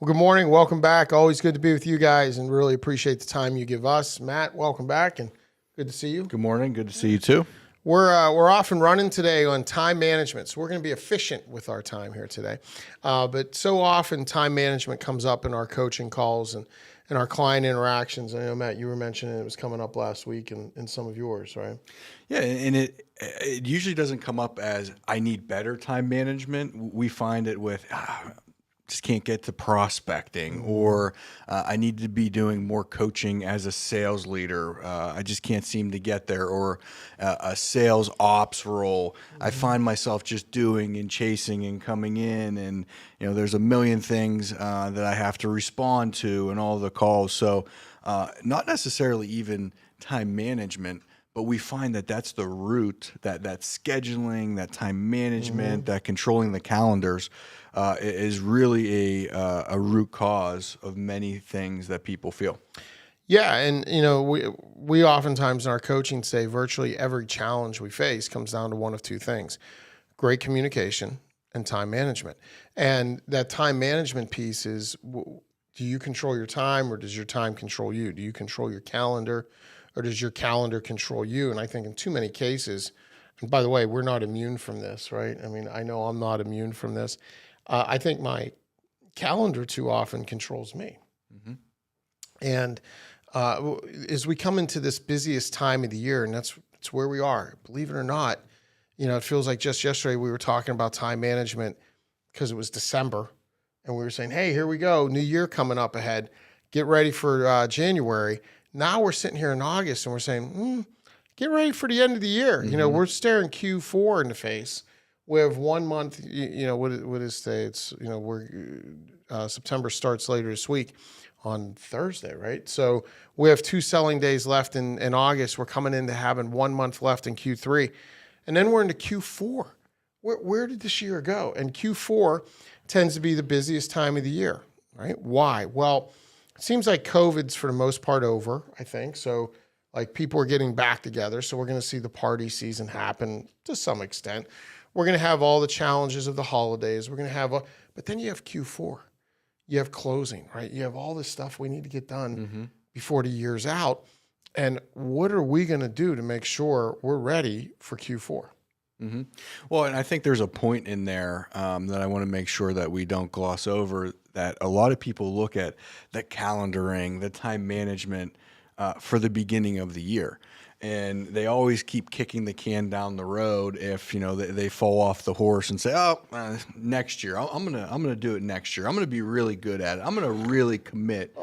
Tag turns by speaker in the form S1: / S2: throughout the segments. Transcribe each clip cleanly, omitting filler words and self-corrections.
S1: Well, good morning. Welcome back. Always good to be with you guys and really appreciate the time you give us. Matt, welcome back and good to see you.
S2: Good morning. Good to see you too.
S1: We're off and running today on time management. So we're going to be efficient with our time here today. But so often time management comes up in our coaching calls and our client interactions. I know, Matt, you were mentioning it was coming up last week in some of yours, right?
S2: Yeah, and it usually doesn't come up as I need better time management. We find it with just can't get to prospecting, or I need to be doing more coaching as a sales leader. I just can't seem to get there, or a sales ops role. I find myself just doing and chasing and coming in, and there's a million things that I have to respond to and all the calls. So not necessarily even time management, but we find that that's the root, that scheduling, that time management, that controlling the calendars is really a root cause of many things that people feel.
S1: Yeah, and we oftentimes in our coaching say virtually every challenge we face comes down to one of two things: great communication and time management. And that time management piece is, do you control your time, or does your time control you? Do you control your calendar, or does your calendar control you? And I think in too many cases, and by the way, we're not immune from this, right? I mean, I know I'm not immune from this. I think my calendar too often controls me.
S2: Mm-hmm.
S1: And as we come into this busiest time of the year, and that's where we are, believe it or not, it feels like just yesterday we were talking about time management because it was December, and we were saying, hey, here we go, new year coming up ahead, get ready for January. Now we're sitting here in August and we're saying, get ready for the end of the year.
S2: Mm-hmm.
S1: We're staring Q4 in the face. We have 1 month, what is today? It's, September starts later this week on Thursday, right? So we have 2 selling days left in August. We're coming into having 1 month left in Q3. And then we're into Q4. Where did this year go? And Q4 tends to be the busiest time of the year, right? Why? Well, it seems like COVID's for the most part over, I think. So like people are getting back together. So we're going to see the party season happen to some extent. We're going to have all the challenges of the holidays. We're going to have, but then you have Q4. You have closing, right? You have all this stuff we need to get done before the year's out. And what are we going to do to make sure we're ready for Q4?
S2: Mm-hmm. Well, and I think there's a point in there that I want to make sure that we don't gloss over, that a lot of people look at the calendaring, the time management for the beginning of the year. And they always keep kicking the can down the road if they fall off the horse and say, next year I'm gonna do it next year. I'm gonna be really good at it. I'm gonna really commit.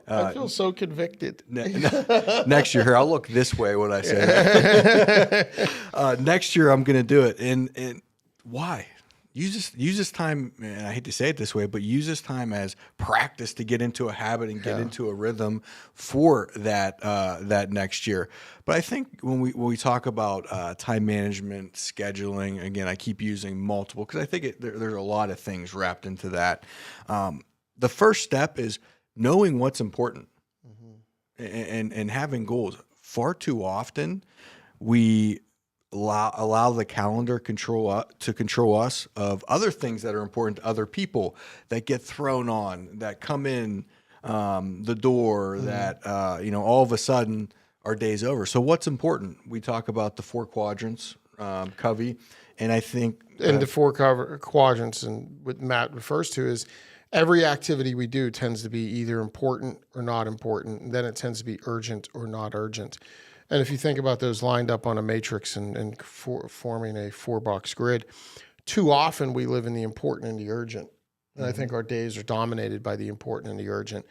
S1: I feel so convicted.
S2: Next year, here I'll look this way when I say that. Next year I'm gonna do it. And why? Use this time, and I hate to say it this way, but use this time as practice to get into a habit and get into a rhythm for that next year. But I think when we talk about time management, scheduling, again, I keep using multiple because I think there's a lot of things wrapped into that. The first step is knowing what's important and having goals. Far too often, we allow the calendar to control us of other things that are important to other people that get thrown on, that come in the door, that all of a sudden our day's over. So what's important? We talk about the 4 quadrants, Covey, and I think
S1: and the 4 quadrants, and what Matt refers to is every activity we do tends to be either important or not important, and then it tends to be urgent or not urgent. And if you think about those lined up on a matrix and forming a 4-box grid, too often we live in the important and the urgent. And I think our days are dominated by the important and the urgent.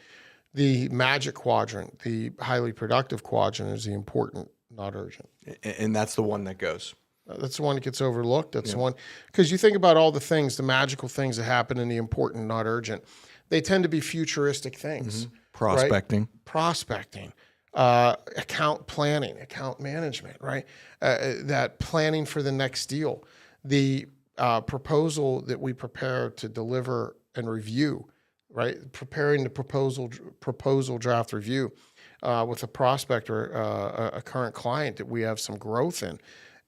S1: The magic quadrant, the highly productive quadrant, is the important, not urgent.
S2: And that's the one that goes.
S1: That's the one that gets overlooked. That's the one, because you think about all the things, the magical things that happen in the important, not urgent. They tend to be futuristic things.
S2: Prospecting.
S1: Right? Prospecting. Account planning, account management, right? That planning for the next deal, the proposal that we prepare to deliver and review, right? Preparing the proposal draft review with a prospect or a current client that we have some growth in.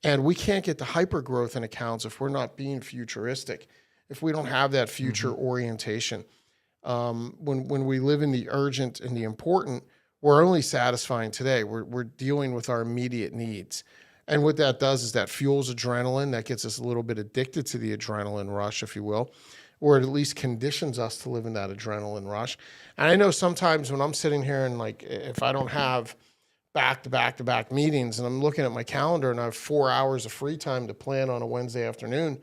S1: And we can't get the hyper growth in accounts if we're not being futuristic, if we don't have that future orientation. When we live in the urgent and the important, we're only satisfying today. We're dealing with our immediate needs. And what that does is that fuels adrenaline. That gets us a little bit addicted to the adrenaline rush, if you will, or it at least conditions us to live in that adrenaline rush. And I know sometimes when I'm sitting here and like, if I don't have back to back to back meetings and I'm looking at my calendar and I have 4 hours of free time to plan on a Wednesday afternoon,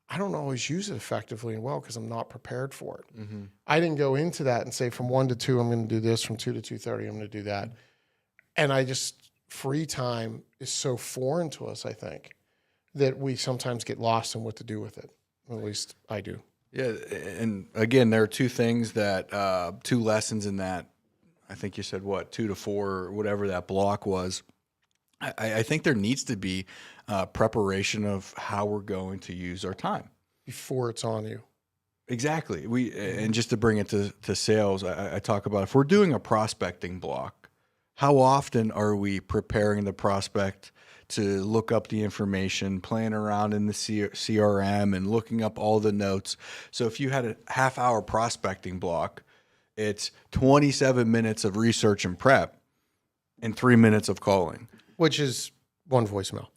S1: I don't always use it effectively and well because I'm not prepared for it.
S2: Mm-hmm.
S1: I didn't go into that and say from 1 to 2, I'm going to do this. From 2 to 2:30, I'm going to do that. And free time is so foreign to us, I think, that we sometimes get lost in what to do with it. At least I do.
S2: Yeah, and again, there are two things that, two lessons in that. I think you said what, 2 to 4, or whatever that block was. I think there needs to be preparation of how we're going to use our time
S1: Before it's on you.
S2: Exactly. And just to bring it to sales, I talk about if we're doing a prospecting block, how often are we preparing the prospect to look up the information, playing around in the CRM and looking up all the notes? So if you had a half-hour prospecting block, it's 27 minutes of research and prep and 3 minutes of calling.
S1: Which is one voicemail.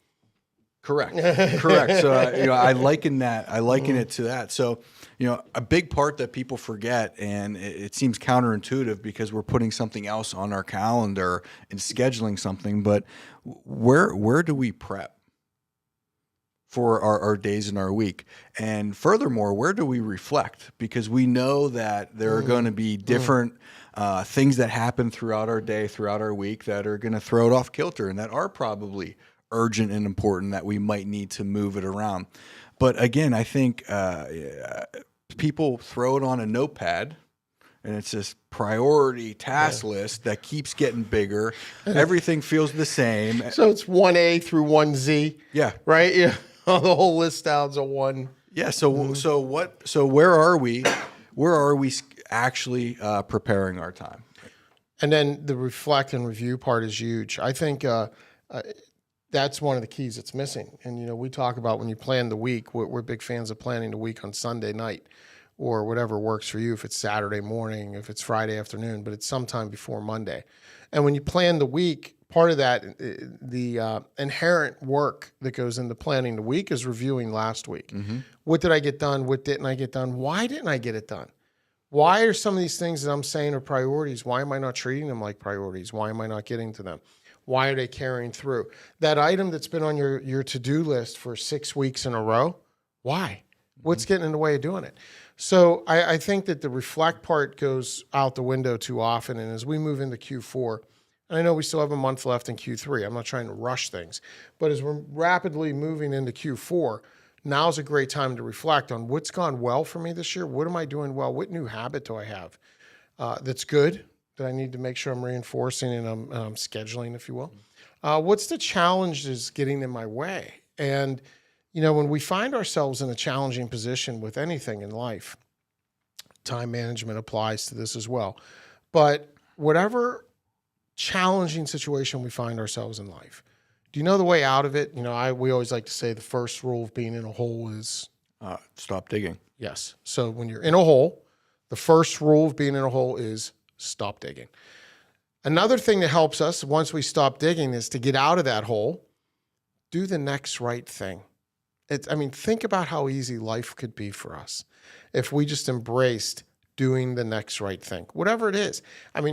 S2: Correct. Correct. So, I liken it to that. So, a big part that people forget, and it seems counterintuitive because we're putting something else on our calendar and scheduling something, but where do we prep for our days in our week? And furthermore, where do we reflect? Because we know that there are going to be different things that happen throughout our day, throughout our week that are going to throw it off kilter and that are probably urgent and important that we might need to move it around. But again, I think people throw it on a notepad and it's this priority task list that keeps getting bigger. Everything feels the same.
S1: So it's 1A through 1Z.
S2: Yeah.
S1: Right? Yeah. The whole list down's a 1.
S2: Yeah. So where are we? Where are we actually preparing our time?
S1: And then the reflect and review part is huge. I think that's one of the keys that's missing. And, we talk about when you plan the week, we're big fans of planning the week on Sunday night or whatever works for you. If it's Saturday morning, if it's Friday afternoon, but it's sometime before Monday. And when you plan the week, part of that, the inherent work that goes into planning the week is reviewing last week. Mm-hmm. What did I get done? What didn't I get done? Why didn't I get it done? Why are some of these things that I'm saying are priorities? Why am I not treating them like priorities? Why am I not getting to them? Why are they carrying through? That item that's been on your to-do list for 6 weeks in a row, why? What's getting in the way of doing it? So I think that the reflect part goes out the window too often. And as we move into Q4, and I know we still have a month left in Q3. I'm not trying to rush things. But as we're rapidly moving into Q4, now's a great time to reflect on what's gone well for me this year. What am I doing well? What new habit do I have that's good that I need to make sure I'm reinforcing and I'm scheduling, if you will? What's the challenge that's getting in my way? And, when we find ourselves in a challenging position with anything in life, time management applies to this as well. But whatever challenging situation we find ourselves in life, do you know the way out of it? We always like to say the first rule of being in a hole is
S2: stop digging.
S1: Yes. So when you're in a hole, the first rule of being in a hole is stop digging. Another thing that helps us once we stop digging is to get out of that hole, do the next right thing. Think about how easy life could be for us if we just embraced doing the next right thing, whatever it is.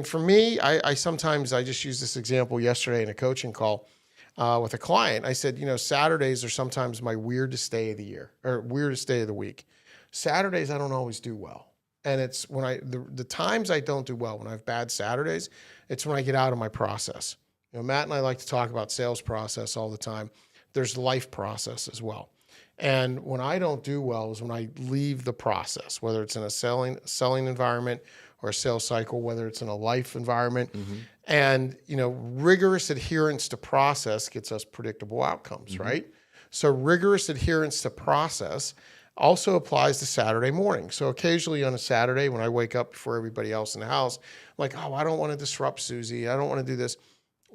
S1: For me, I sometimes just use this example yesterday in a coaching call with a client. I said, Saturdays are sometimes my weirdest day of the year or weirdest day of the week. Saturdays, I don't always do well. And it's when the times I don't do well, when I have bad Saturdays, it's when I get out of my process. Matt and I like to talk about sales process all the time. There's life process as well. And when I don't do well is when I leave the process, whether it's in a selling environment or a sales cycle, whether it's in a life environment. Mm-hmm. And, rigorous adherence to process gets us predictable outcomes, mm-hmm. right? So rigorous adherence to process also applies to Saturday morning. So occasionally on a Saturday when I wake up before everybody else in the house, I'm like, I don't want to disrupt Susie. I don't want to do this.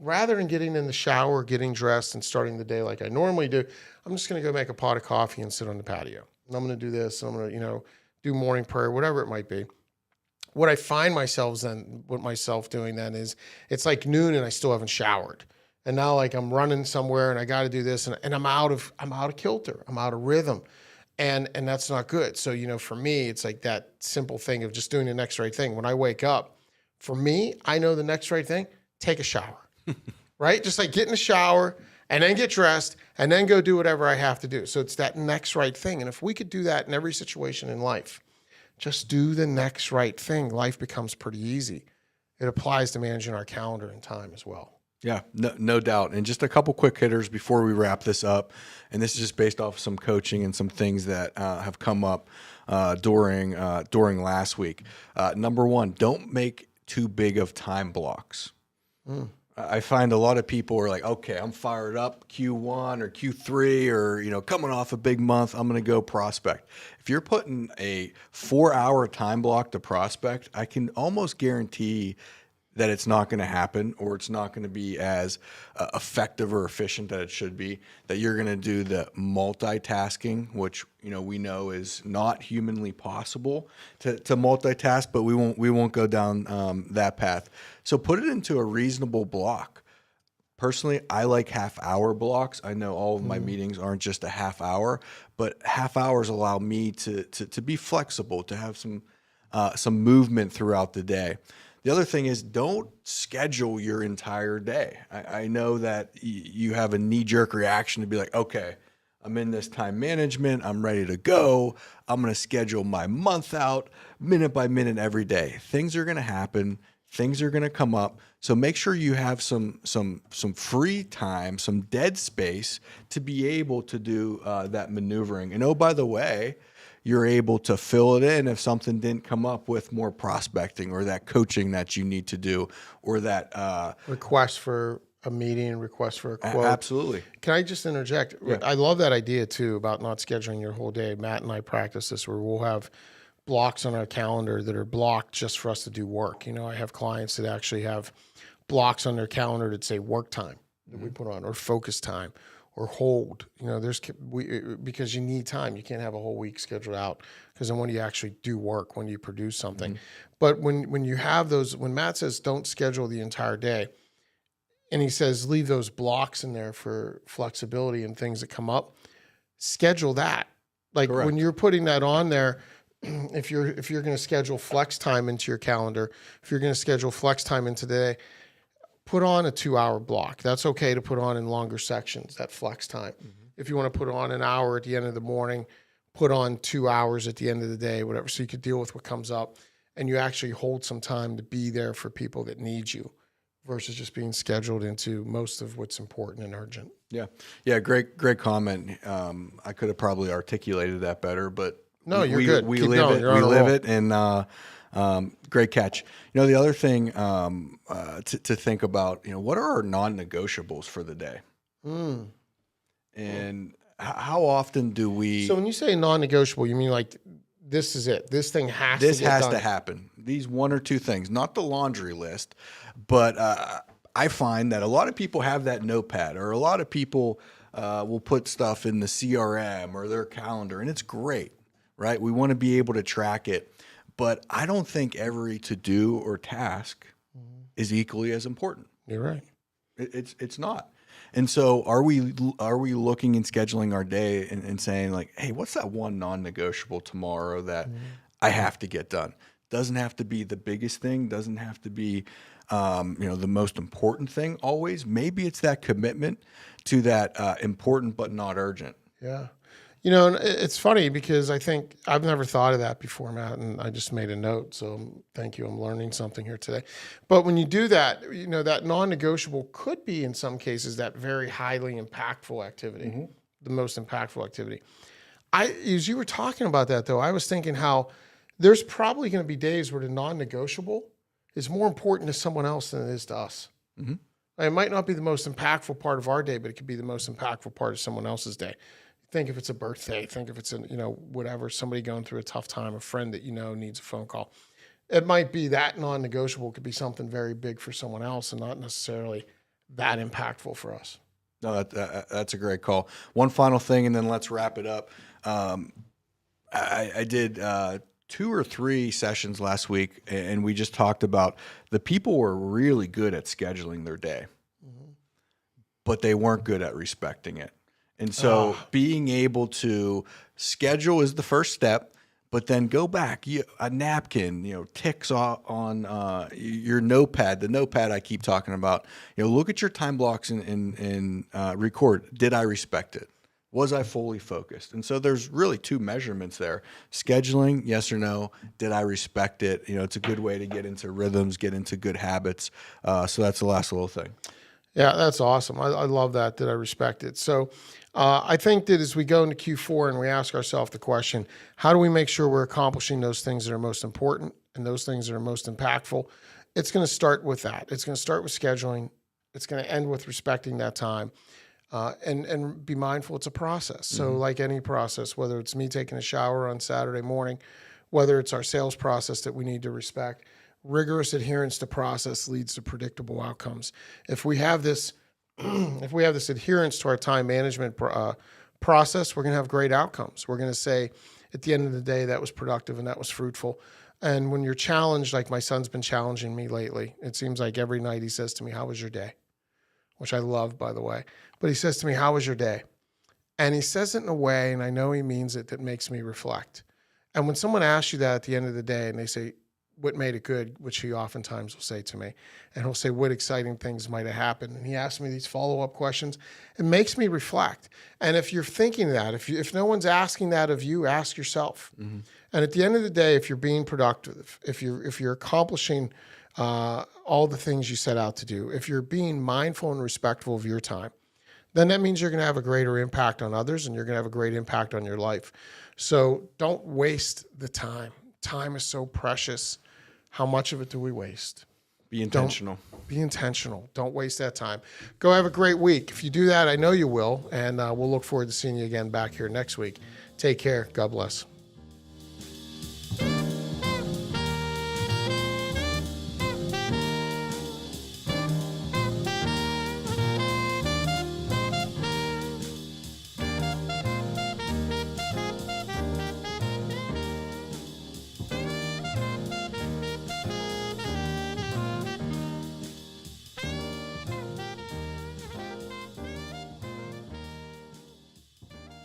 S1: Rather than getting in the shower, getting dressed, and starting the day like I normally do, I'm just going to go make a pot of coffee and sit on the patio. And I'm going to do this. I'm going to, do morning prayer, whatever it might be. what I find myself doing then is it's like noon and I still haven't showered. And now like I'm running somewhere and I got to do this and I'm out of kilter. I'm out of rhythm. And that's not good. So, for me, it's like that simple thing of just doing the next right thing. When I wake up, for me, I know the next right thing, take a shower, right? Just like get in the shower and then get dressed and then go do whatever I have to do. So it's that next right thing. And if we could do that in every situation in life, just do the next right thing, life becomes pretty easy. It applies to managing our calendar and time as well.
S2: Yeah, no doubt. And just a couple quick hitters before we wrap this up. And this is just based off some coaching and some things that have come up during last week. Number one, don't make too big of time blocks. I find a lot of people are like, okay, I'm fired up Q1 or Q3 or, coming off a big month, I'm going to go prospect. If you're putting a 4-hour time block to prospect, I can almost guarantee that it's not going to happen, or it's not going to be as effective or efficient that it should be, that you're going to do the multitasking, which, we know is not humanly possible to multitask, but we won't go down that path. So put it into a reasonable block. Personally, I like half-hour blocks. I know all of my meetings aren't just a half hour, but half hours allow me to be flexible, to have some movement throughout the day. The other thing is, don't schedule your entire day. I know that you have a knee-jerk reaction to be like, okay, I'm in this time management, I'm ready to go, I'm going to schedule my month out minute by minute every day. Things are going to happen, things are going to come up, so make sure you have some free time, some dead space to be able to do that maneuvering. And oh, by the way, you're able to fill it in if something didn't come up with more prospecting or that coaching that you need to do, or that
S1: request for a meeting, request for a quote.
S2: Absolutely.
S1: Can I just interject? Yeah. I love that idea too about not scheduling your whole day. Matt and I practice this where we'll have blocks on our calendar that are blocked just for us to do work. I have clients that actually have blocks on their calendar that say work time that we put on, or focus time, or hold. Because you need time. You can't have a whole week scheduled out, because then when you actually do work, when you produce something. But when you have those, when Matt says don't schedule the entire day, and he says leave those blocks in there for flexibility and things that come up, schedule that. Like Correct. When you're putting that on there, if you're going to schedule flex time into your calendar, if you're going to schedule flex time into the day, put on a 2-hour block. That's okay to put on in longer sections, that flex time. If you want to put on an hour at the end of the morning, put on 2 hours at the end of the day, whatever, so you could deal with what comes up, and you actually hold some time to be there for people that need you, versus just being scheduled into most of what's important and urgent.
S2: Yeah. Great comment. I could have probably articulated that better, but
S1: no, you're good.
S2: We live it, and great catch. The other thing to think about, what are our non-negotiables for the day? And how often do we? So
S1: when you say non-negotiable, you mean like this is it? This thing has
S2: to happen. These 1 or 2 things, not the laundry list, but I find that a lot of people have that notepad, or a lot of people will put stuff in the CRM or their calendar, and it's great, right? We want to be able to track it, but I don't think every to-do or task is equally as important.
S1: You're right.
S2: It's not. And so are we looking and scheduling our day and saying like, hey, what's that one non-negotiable tomorrow that I have to get done? Doesn't have to be the biggest thing, doesn't have to be the most important thing always. Maybe it's that commitment to that important but not urgent.
S1: Yeah. And it's funny because I think I've never thought of that before, Matt, and I just made a note. So thank you. I'm learning something here today. But when you do that, that non-negotiable could be in some cases that very highly impactful activity, the most impactful activity. As you were talking about that, though, I was thinking how there's probably going to be days where the non-negotiable is more important to someone else than it is to us. It might not be the most impactful part of our day, but it could be the most impactful part of someone else's day. Think if it's a birthday, think if it's whatever, somebody going through a tough time, a friend that needs a phone call. It might be that non-negotiable could be something very big for someone else and not necessarily that impactful for us.
S2: No, that's a great call. One final thing, and then let's wrap it up. I did 2 or 3 sessions last week, and we just talked about the people were really good at scheduling their day, but they weren't good at respecting it. And so being able to schedule is the first step, but then go back, a napkin, ticks on your notepad, the notepad I keep talking about, look at your time blocks and record. Did I respect it? Was I fully focused? And so there's really 2 measurements there. Scheduling, yes or no. Did I respect it? It's a good way to get into rhythms, get into good habits. So that's the last little thing.
S1: Yeah, that's awesome. I love that. Did I respect it? So I think that as we go into Q4 and we ask ourselves the question, how do we make sure we're accomplishing those things that are most important and those things that are most impactful? It's going to start with that. It's going to start with scheduling. It's going to end with respecting that time. And be mindful it's a process. So like any process, whether it's me taking a shower on Saturday morning, whether it's our sales process that we need to respect, rigorous adherence to process leads to predictable outcomes. If we have this, if we have this adherence to our time management process, we're going to have great outcomes. We're going to say at the end of the day, that was productive and that was fruitful. And when you're challenged, like my son's been challenging me lately, it seems like every night he says to me, "How was your day?" Which I love, by the way. But he says to me, "How was your day?" And he says it in a way, and I know he means it, that makes me reflect. And when someone asks you that at the end of the day and they say, "What made it good?" which he oftentimes will say to me, and he'll say, "What exciting things might have happened?" And he asks me these follow-up questions. It makes me reflect. And if you're thinking that, if no one's asking that of you, ask yourself. And at the end of the day, if you're being productive, if you're accomplishing all the things you set out to do, if you're being mindful and respectful of your time, then that means you're going to have a greater impact on others and you're going to have a great impact on your life. So don't waste the time. Time is so precious. How much of it do we waste?
S2: Be intentional.
S1: Be intentional. Don't waste that time. Go have a great week. If you do that, I know you will. And we'll look forward to seeing you again back here next week. Take care. God bless.